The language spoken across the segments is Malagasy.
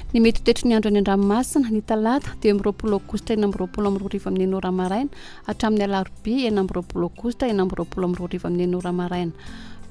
Ny mety toetry ny andro any an-dranomasina ny talata dia 20 aogositra 20 amin'ny 9 maraina hatramin'ny alarobia 20 aogositra 20 amin'ny 9 maraina.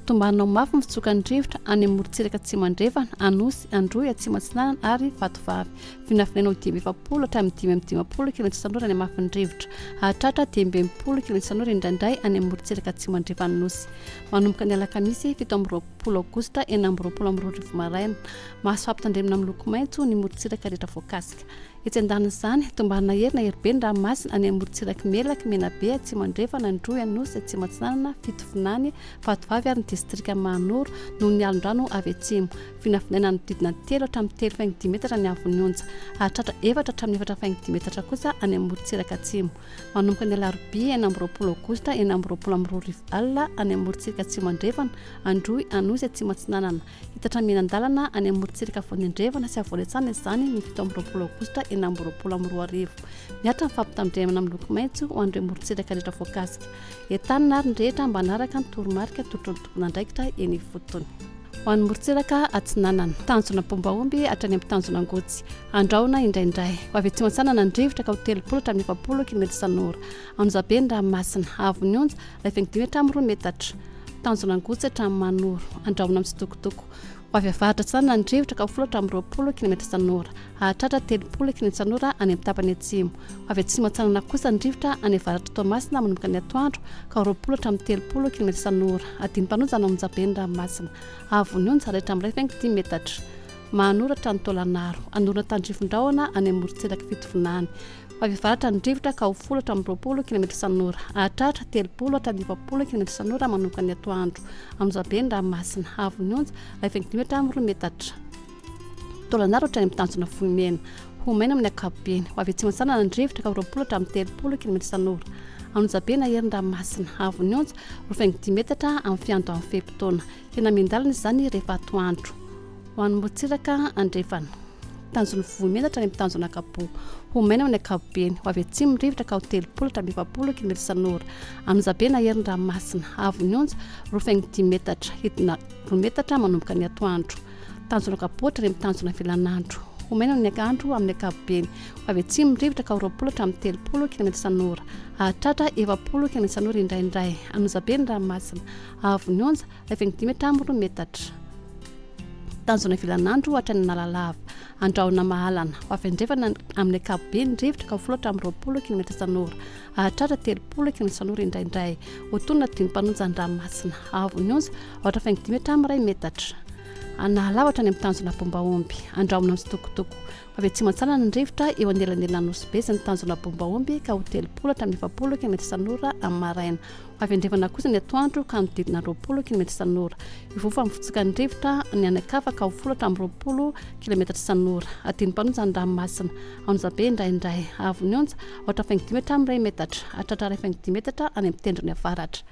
Tombanao mafy ny fitsokan'ny rivotra any amorontsiraka atsimo andrefana, anosy, androy, atsimo atsinanana ary vatovavy. Vinafinaina ho 10 hatramin'ny 10 km isan'ora any amafin'ny rivotra. Hatratra 10 km isan'ora indraindray any amorontsiraka atsimo andrefana nosy. Manomboka ny alakamisy 17 aogositra 20 maraina. Mahazo fampitandremana amin'ny loko maitso ny morontsiraka rehetra voakasika. Etsy andanin'izany tombana herina herobe ny ranomasina any amorontsiraka melaka, menabe, atsimo andrefana, androy, anosy, atsimo atsinanana, fitofinany, vatovavy ary ny distrika Manoro noho ny alondrano avy atsimo. Vinafinaina nodidina 3 hatramin'ny 3,10 metatra ny avon'ny onja. Hatratra 4 hatramin'ny 4,10 metatra kosa any amorontsiraka atsimo. Manomboka ny alarobia 20 aogositra 20 alina any amorontsiraka atsimo andrefana, androy, anosy, atsimo atsinanana. Hitatra minan-dalana any amorontsiraka avony andrefana sy avony atsana izany ny 17 aogositra 20 miatra ny fampitandremana amin'ny loko maitso ho an'ireo morontsiraka rehetra voakasika. Entanina ary ny rehetra mba hanaraka ny toromarika tontolon andraikitra eny fotony. Ho an'ny morontsiraka atsinanana, tanjona pombaomby hatrany amin'ny tanjona angotsy, andraona indraindray. Ho avy atsimo atsinanana ny rivotra ka ho 3 hatramin'ny 7 km isan'ora. Anjozabe ny ranomasina, avony onja 15 hatramin'ny 2 metatra. Tanjona angotsy hatramin'ny Manoro, andraona amin'ny sitokotoko. Ho avy avaratra atsinanana ny rivotra ka ho 10 hatramin'ny 20 km isan'ora. Hatratra 30 km isan'ora any amin'ny tapany atsimo. Ho avy atsimo atsinanana kosa ny rivotra any avaratra Toamasina manomboka ny atoandro ka 20 hatramin'ny 30 km isan'ora. Adiny mpanonja no amin'jabe ny ranomasina. Avony onja rehetra amin'ny 10 metatra. Mahanoratra ny Tolanaro, anorona tandrifondrahona any amorontsiraka fitofinany. Ho avy avaratra ny rivotra ka ho 10 hatramin'ny 20 km isan'ora. Hatratra 30 hatramin'ny 20 km isan'ora manomboka ny atoandro. Amin'jabe ny ranomasina. Avony onja 15 hatramin'ny 2 metatra. Tolanaro hatrany amin'ny tanjona Vohimena. Homena amin'ny ankapobeny. Ho avy atsimo atsinanana ny rivotra ka ho 20 hatramin'ny 30 km isan'ora. Anjozabe na herin'ny ranomasina. Avony onja 10 metatra amin'ny fiandro amin'ny fehim-potoana. Tena mindalina izany rehefa atoandro. Ho an'ny morontsiraka andrefana. Tanjona Vohimena hatrany amin'ny tanjona Akapo. Homena amin'ny ankapobeny. Ho avy atsimo ny rivotra ka ho 30 hatramin'ny 20 km isan'ora. Anjozabe na herin'ny ranomasina. Avony onja 10 metatra. Hidina 2 metatra manomboka ny atoandro. Tanjona Akapo hatrany amin'ny tanjona Velanandro. Homena amin'ny andro amin'ny ankapobeny. Ho avy atsimo ny rivotra ka ho 20 hatramin'ny 30 km isan'ora. Hatratra 20 km isan'ora indraindray. Anjozabe ny ranomasina. Avony onja 15 hatramin'ny 2 metatra. Tanjona Velanandro hatrany Nalalava, andraona Mahalana. Ho avy andrefana amin'ny ankapobeny ny rivotra ka ho 10 hatramin'ny 20 km isan'ora. Hatratra 30 km isan'ora indraindray. Otonina dimy mpanonja ny ranomasina. Avony onja 15 hatramin'ny 2 metatra. Analava hatrany amin'ny tanjona Pombaomby, andraona amin'ny sitokotoko. Ho avy atsimo atsinanana ny rivotra eo anelanelana nosy be sy ny tanjona Pombaomby ka ho 30 hatramin'ny 20 km isan'ora amin'ny maraina. Ho avy andrefana kosa ny atoandro ka nodidina 20 km isan'ora. Ivofa amin'ny fitsokan'ny rivotra ny anakafa ka ho 10 hatramin'ny 20 km isan'ora. Adiny mpanonja ny ranomasina. Anjozabe indraindray. Avony onja 15 hatramin'ny 2 metatra. Hatratra 15 metatra any amin'ny tendrony avaratra.